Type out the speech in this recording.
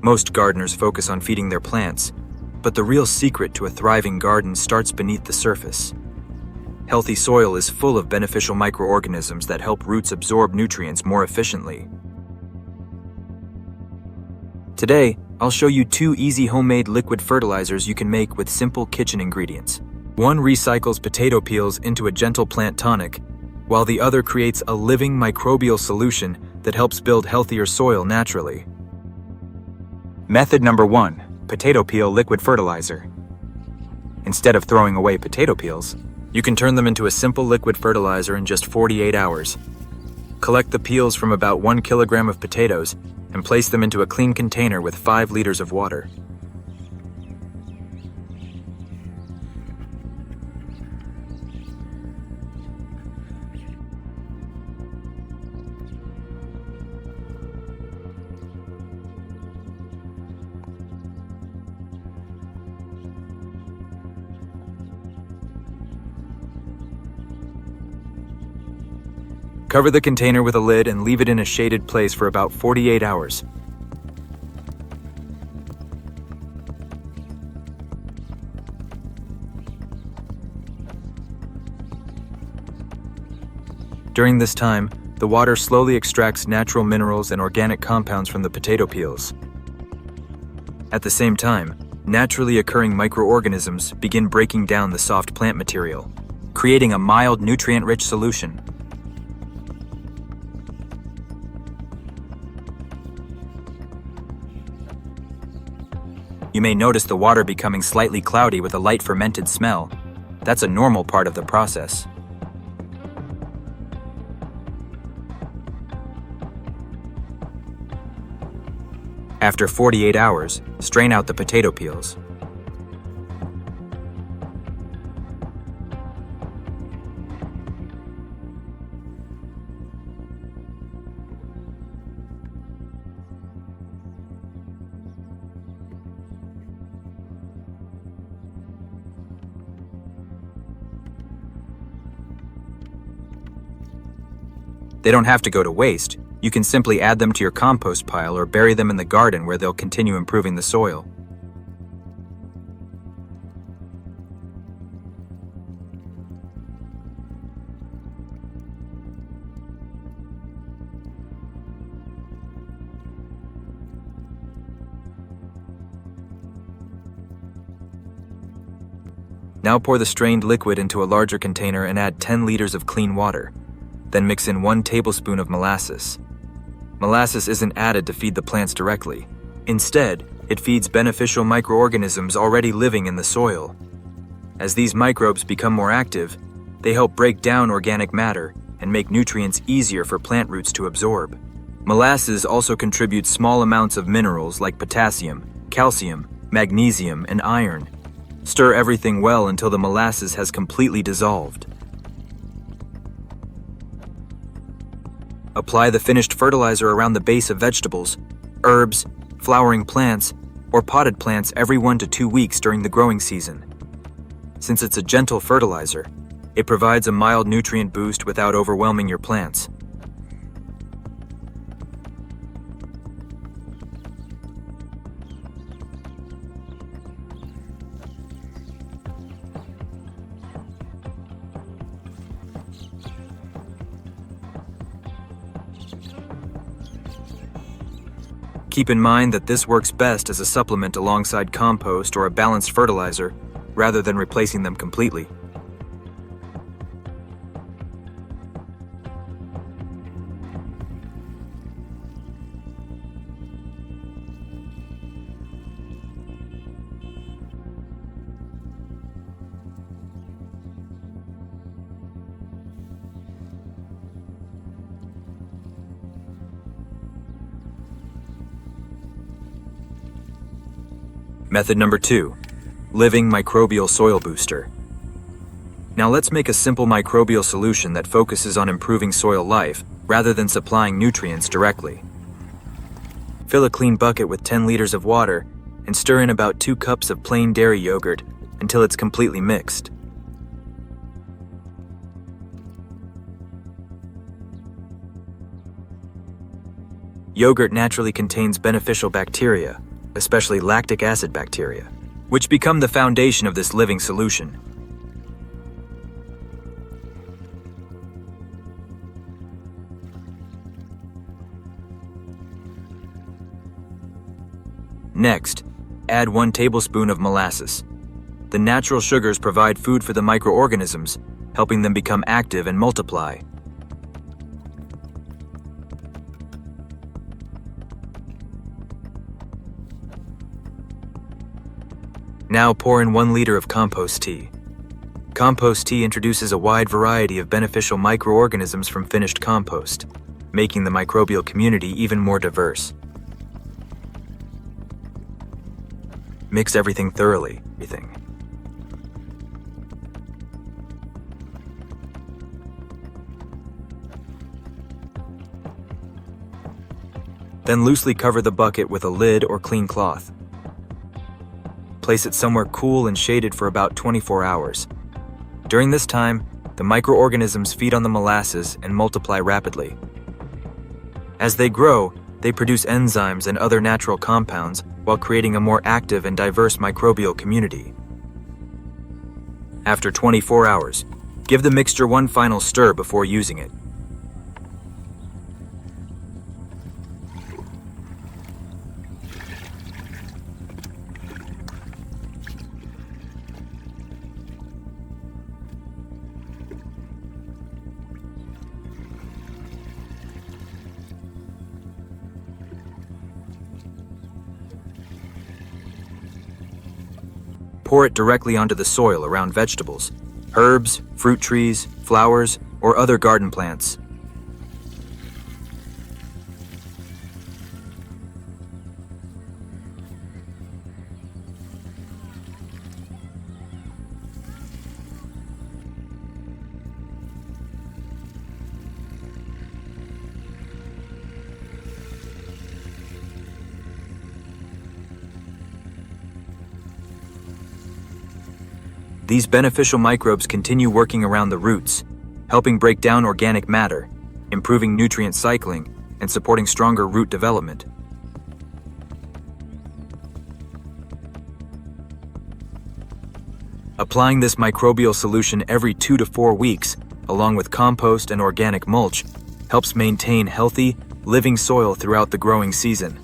Most gardeners focus on feeding their plants, but the real secret to a thriving garden starts beneath the surface. Healthy soil is full of beneficial microorganisms that help roots absorb nutrients more efficiently. Today, I'll show you 2 easy homemade liquid fertilizers you can make with simple kitchen ingredients. One recycles potato peels into a gentle plant tonic, while the other creates a living microbial solution that helps build healthier soil naturally. Method number 1, potato peel liquid fertilizer. Instead of throwing away potato peels, you can turn them into a simple liquid fertilizer in just 48 hours. Collect the peels from about 1 kilogram of potatoes and place them into a clean container with 5 liters of water. Cover the container with a lid and leave it in a shaded place for about 48 hours. During this time, the water slowly extracts natural minerals and organic compounds from the potato peels. At the same time, naturally occurring microorganisms begin breaking down the soft plant material, creating a mild, nutrient-rich solution. You may notice the water becoming slightly cloudy with a light fermented smell. That's a normal part of the process. After 48 hours, strain out the potato peels. They don't have to go to waste. You can simply add them to your compost pile or bury them in the garden where they'll continue improving the soil. Now pour the strained liquid into a larger container and add 10 liters of clean water. Then mix in 1 tablespoon of molasses. Molasses isn't added to feed the plants directly. Instead, it feeds beneficial microorganisms already living in the soil. As these microbes become more active, they help break down organic matter and make nutrients easier for plant roots to absorb. Molasses also contributes small amounts of minerals like potassium, calcium, magnesium, and iron. Stir everything well until the molasses has completely dissolved. Apply the finished fertilizer around the base of vegetables, herbs, flowering plants, or potted plants every 1 to 2 weeks during the growing season. Since it's a gentle fertilizer, it provides a mild nutrient boost without overwhelming your plants. Keep in mind that this works best as a supplement alongside compost or a balanced fertilizer, rather than replacing them completely. Method number 2, living microbial soil booster. Now let's make a simple microbial solution that focuses on improving soil life rather than supplying nutrients directly. Fill a clean bucket with 10 liters of water and stir in about 2 cups of plain dairy yogurt until it's completely mixed. Yogurt naturally contains beneficial bacteria, especially lactic acid bacteria, which become the foundation of this living solution. Next, add 1 tablespoon of molasses. The natural sugars provide food for the microorganisms, helping them become active and multiply. Now pour in 1 liter of compost tea. Compost tea introduces a wide variety of beneficial microorganisms from finished compost, making the microbial community even more diverse. Mix everything thoroughly. Then loosely cover the bucket with a lid or clean cloth. Place it somewhere cool and shaded for about 24 hours. During this time, the microorganisms feed on the molasses and multiply rapidly. As they grow, they produce enzymes and other natural compounds while creating a more active and diverse microbial community. After 24 hours, give the mixture one final stir before using it. Pour it directly onto the soil around vegetables, herbs, fruit trees, flowers, or other garden plants. These beneficial microbes continue working around the roots, helping break down organic matter, improving nutrient cycling, and supporting stronger root development. Applying this microbial solution every 2 to 4 weeks, along with compost and organic mulch, helps maintain healthy, living soil throughout the growing season.